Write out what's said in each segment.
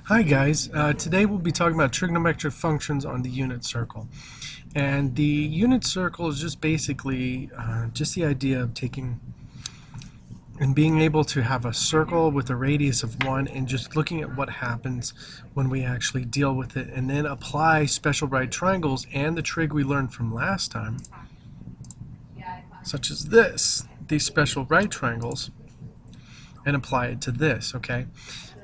Hi guys, today we'll be talking about trigonometric functions on the unit circle. And the unit circle is just basically just the idea of taking and being able to have a circle with a radius of 1 and just looking at what happens when we actually deal with it, and then apply special right triangles and the trig we learned from last time, such as these special right triangles, and apply it to this, okay?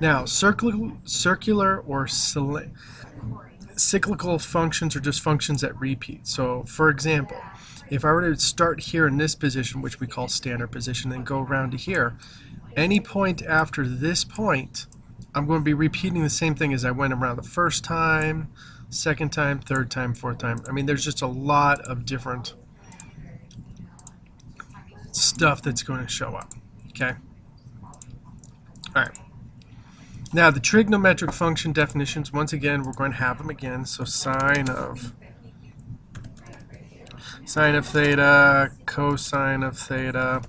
Now, circular or cyclical functions are just functions that repeat. So, for example, if I were to start here in this position, which we call standard position, and go around to here, any point after this point, I'm going to be repeating the same thing as I went around the first time, second time, third time, fourth time. I mean, there's just a lot of different stuff that's going to show up, okay? All right. Now, the trigonometric function definitions, once again, we're going to have them again. So sine of theta, cosine of theta,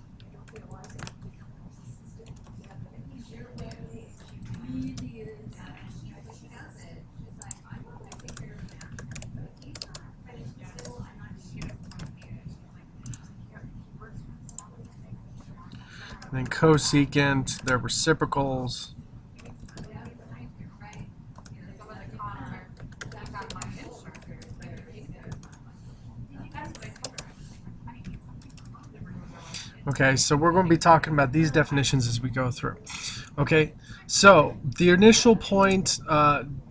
and then cosecant, their reciprocals. Okay, so we're going to be talking about these definitions as we go through. Okay, so the initial point,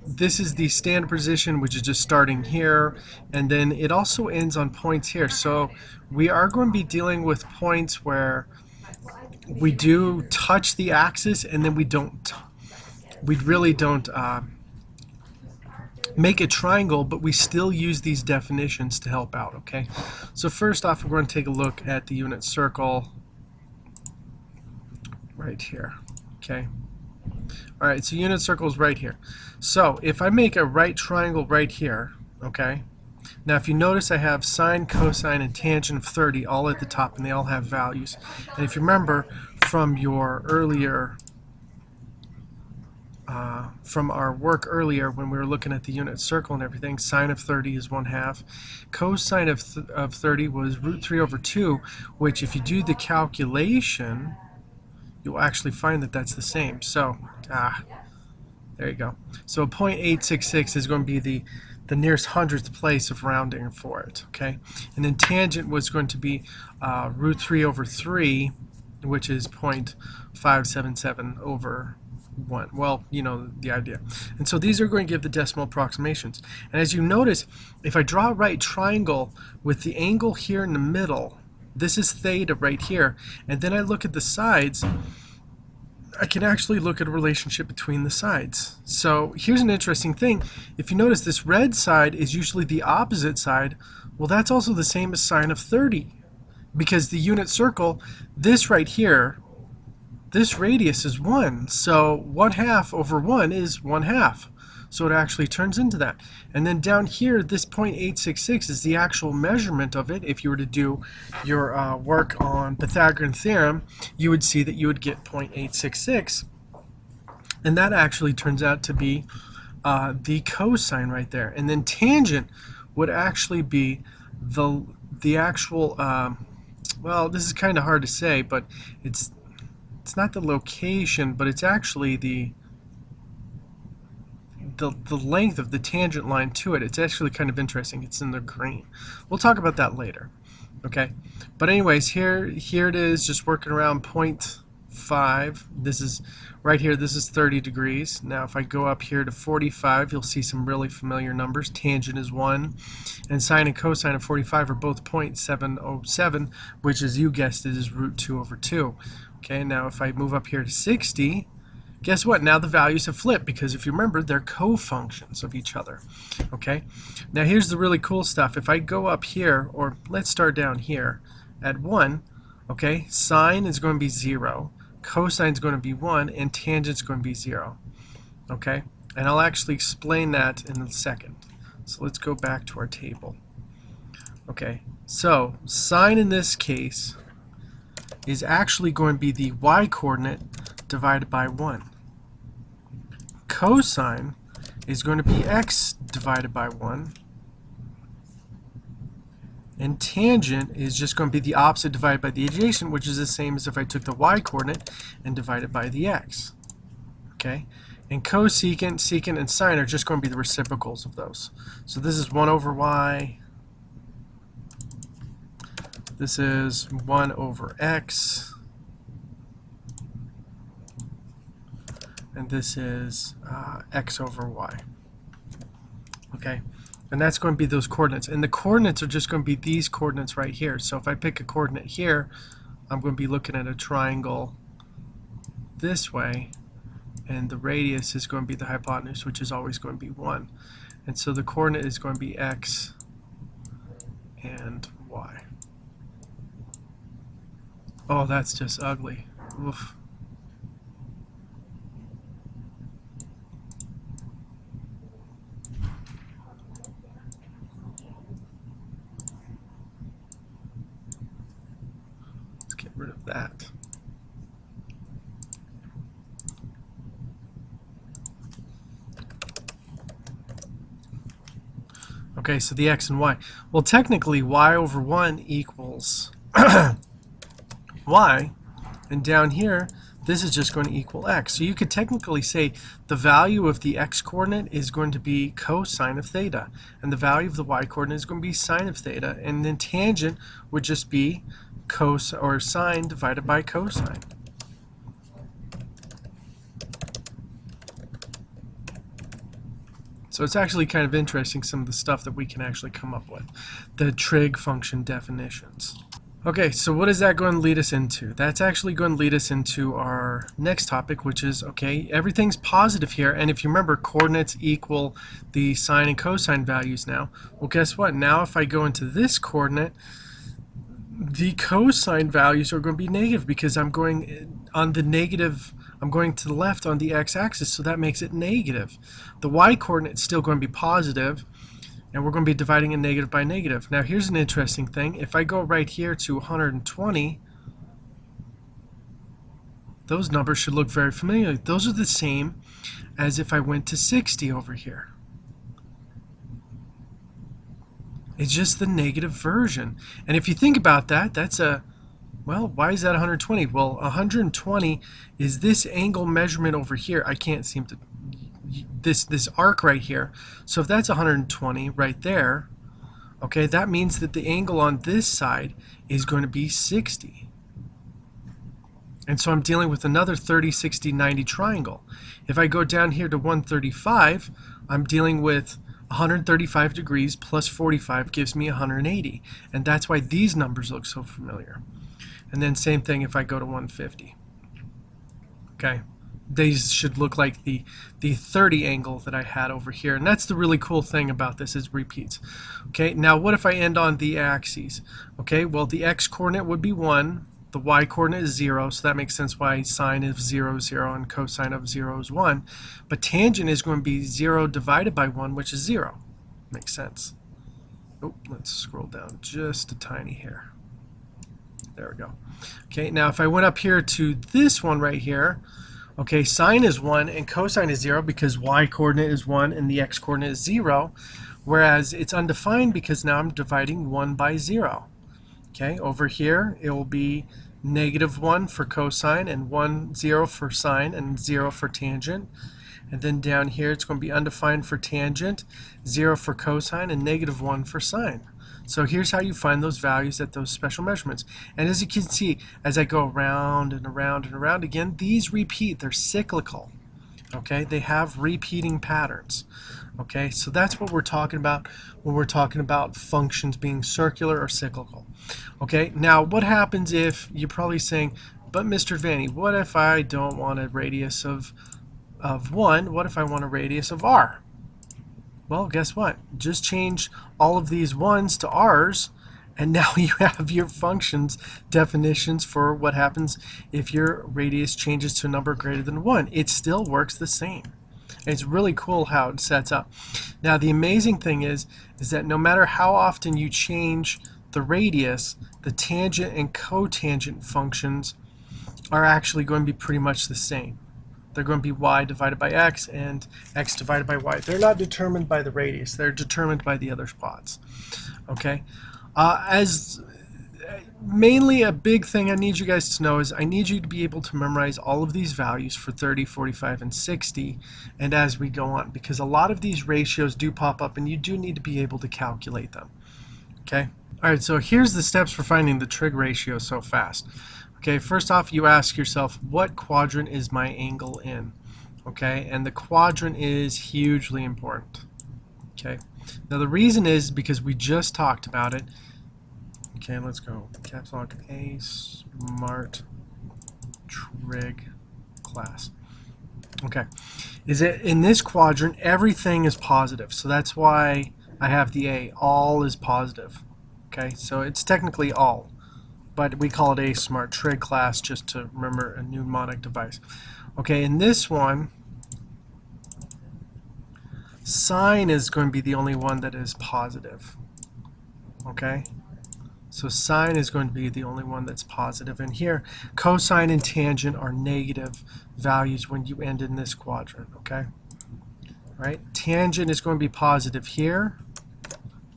this is the standard position, which is just starting here, and then it also ends on points here. So we are going to be dealing with points where we do touch the axis, and then we really don't make a triangle, but we still use these definitions to help out, okay? So first off, we're going to take a look at the unit circle right here, okay? All right, so unit circle is right here. So if I make a right triangle right here, okay? Now if you notice, I have sine, cosine, and tangent of 30 all at the top, and they all have values. And if you remember from your earlier from our work earlier when we were looking at the unit circle and everything, sine of 30 is 1/2. Cosine of 30 was root 3 over 2, which if you do the calculation, you'll actually find that that's the same. So, there you go. So 0.866 is going to be the nearest hundredth place of rounding for it, okay? And then tangent was going to be root 3 over 3, which is 0.577 over 1. Well, you know the idea. And so these are going to give the decimal approximations. And as you notice, if I draw a right triangle with the angle here in the middle, this is theta right here, and then I look at the sides, I can actually look at a relationship between the sides. So here's an interesting thing. If you notice, this red side is usually the opposite side. Well, that's also the same as sine of 30, because the unit circle, this right here, this radius is 1, so 1/2 over 1 is 1/2. So it actually turns into that. And then down here, this 0.866 is the actual measurement of it. If you were to do your work on Pythagorean theorem, you would see that you would get 0.866. And that actually turns out to be the cosine right there. And then tangent would actually be the actual, well, this is kind of hard to say, but it's not the location, but it's actually the length of the tangent line to it. It's actually kind of interesting. It's in the green. We'll talk about that later, okay? But anyways, here it is, just working around 0.5. This is right here, this is 30 degrees. Now if I go up here to 45, you'll see some really familiar numbers. Tangent is 1, and sine and cosine of 45 are both 0.707, which, as you guessed it, is root 2 over 2. Okay, now if I move up here to 60, guess what? Now the values have flipped, because if you remember, they're co-functions of each other. Okay, now here's the really cool stuff. If I go up here, or let's start down here at 1, okay, sine is going to be 0, cosine is going to be 1, and tangent is going to be 0. Okay, and I'll actually explain that in a second. So let's go back to our table. Okay, so sine in this case is actually going to be the y coordinate divided by 1. cosine is going to be x divided by 1. And tangent is just going to be the opposite divided by the adjacent, which is the same as if I took the y-coordinate and divided by the x. Okay? And cosecant, secant, and sine are just going to be the reciprocals of those. So this is 1 over y. This is 1 over x. And this is x over y. Okay? And that's going to be those coordinates. And the coordinates are just going to be these coordinates right here. So if I pick a coordinate here, I'm going to be looking at a triangle this way. And the radius is going to be the hypotenuse, which is always going to be 1. And so the coordinate is going to be x and y. Oh, that's just ugly. Oof. Let's get rid of that. Okay, so the x and y. Well, technically, y over 1 equals y, and down here, this is just going to equal x. So you could technically say the value of the x-coordinate is going to be cosine of theta, and the value of the y-coordinate is going to be sine of theta, and then tangent would just be sine divided by cosine. So it's actually kind of interesting, some of the stuff that we can actually come up with, the trig function definitions. Okay, so what is that going to lead us into? That's actually going to lead us into our next topic, which is, okay, everything's positive here, and if you remember, coordinates equal the sine and cosine values now. Well, guess what? Now if I go into this coordinate, the cosine values are going to be negative because I'm going on the negative. I'm going to the left on the x-axis, so that makes it negative. The y-coordinate is still going to be positive, and we're going to be dividing it negative by negative. Now here's an interesting thing. If I go right here to 120, those numbers should look very familiar. Those are the same as if I went to 60 over here. It's just the negative version. And if you think about that, that's a, well, why is that 120? Well, 120 is this angle measurement over here. I can't seem to, this arc right here. So if that's 120 right there, okay, that means that the angle on this side is going to be 60. And so I'm dealing with another 30, 60, 90 triangle. If I go down here to 135, I'm dealing with 135 degrees plus 45 gives me 180. And that's why these numbers look so familiar. And then same thing if I go to 150. Okay, these should look like the 30 angle that I had over here. And that's the really cool thing about this, is repeats. Okay, now what if I end on the axes? Okay, well, the x-coordinate would be 1. The y-coordinate is 0, so that makes sense why sine of 0 is 0 and cosine of 0 is 1. But tangent is going to be 0 divided by 1, which is 0. Makes sense. Oh, let's scroll down just a tiny hair. There we go. Okay, now if I went up here to this one right here, okay, sine is 1 and cosine is 0 because y-coordinate is 1 and the x-coordinate is 0, whereas it's undefined because now I'm dividing 1 by 0. Okay, over here it will be -1 for cosine and 0 for sine and 0 for tangent. And then down here it's going to be undefined for tangent, 0 for cosine, and -1 for sine. So here's how you find those values at those special measurements. And as you can see, as I go around and around and around again, these repeat. They're cyclical. Okay, they have repeating patterns. Okay, so that's what we're talking about when we're talking about functions being circular or cyclical. Okay, now what happens if, you're probably saying, but Mr. Vanny, what if I don't want a radius of 1? What if I want a radius of r? Well, guess what? Just change all of these 1's to r's, and now you have your functions definitions for what happens if your radius changes to a number greater than 1. It still works the same. It's really cool how it sets up. Now the amazing thing is that no matter how often you change the radius, the tangent and cotangent functions are actually going to be pretty much the same. they're going to be y divided by x and x divided by y. They're not determined by the radius. They're determined by the other spots. Okay? As mainly a big thing I need you guys to know is I need you to be able to memorize all of these values for 30, 45, and 60 and as we go on, because a lot of these ratios do pop up and you do need to be able to calculate them. Okay? Alright, so here's the steps for finding the trig ratio so fast. Okay, first off, you ask yourself, what quadrant is my angle in? Okay, and the quadrant is hugely important. Okay, now the reason is because we just talked about it. Okay, let's go. Caps lock A Smart Trig class. Okay, is it in this quadrant everything is positive, so that's why I have the A. All is positive. Okay, so it's technically all, but we call it a Smart Trig class just to remember a mnemonic device. Okay, in this one, sine is going to be the only one that is positive. Okay, so sine is going to be the only one that's positive. And here, cosine and tangent are negative values when you end in this quadrant. Okay, right? Tangent is going to be positive here,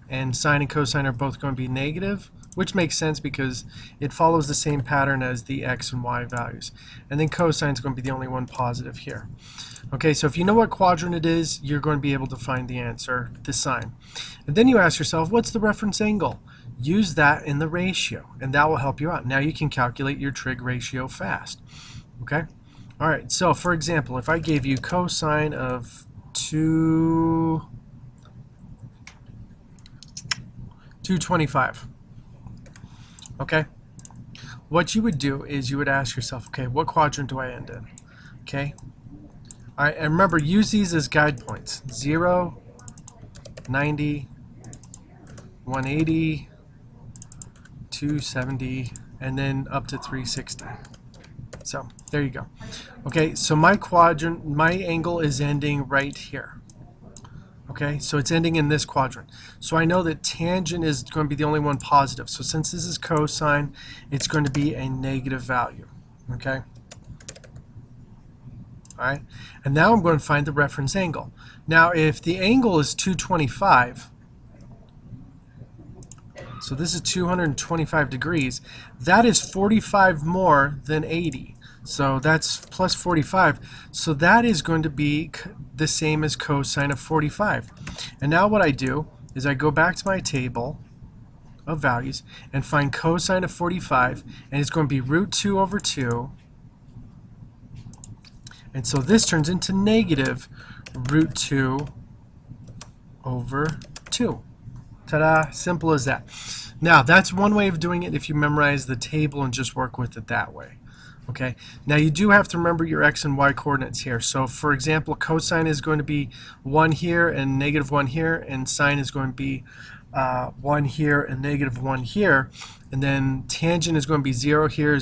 and sine and cosine are both going to be negative, which makes sense because it follows the same pattern as the x and y values. And then cosine is going to be the only one positive here. Okay, so if you know what quadrant it is, you're going to be able to find the answer, the sine. And then you ask yourself, what's the reference angle? Use that in the ratio, and that will help you out. Now you can calculate your trig ratio fast. Okay? All right, so for example, if I gave you cosine of 225, okay, what you would do is you would ask yourself, okay, what quadrant do I end in? Okay, all right, and remember, use these as guide points: 0, 90, 180, 270, and then up to 360. So there you go. Okay, so my quadrant, my angle is ending right here. Okay, so it's ending in this quadrant. So I know that tangent is going to be the only one positive. So since this is cosine, it's going to be a negative value. Okay? All right, and now I'm going to find the reference angle. Now if the angle is 225, so this is 225 degrees, that is 45 more than 80. So that's plus 45. So that is going to be the same as cosine of 45. And now what I do is I go back to my table of values and find cosine of 45, and it's going to be root 2 over 2. And so this turns into negative root 2 over 2. Ta-da! Simple as that. Now that's one way of doing it if you memorize the table and just work with it that way. Okay, now you do have to remember your x and y coordinates here. So for example, cosine is going to be 1 here and negative 1 here, and sine is going to be 1 here and negative 1 here, and then tangent is going to be 0 here,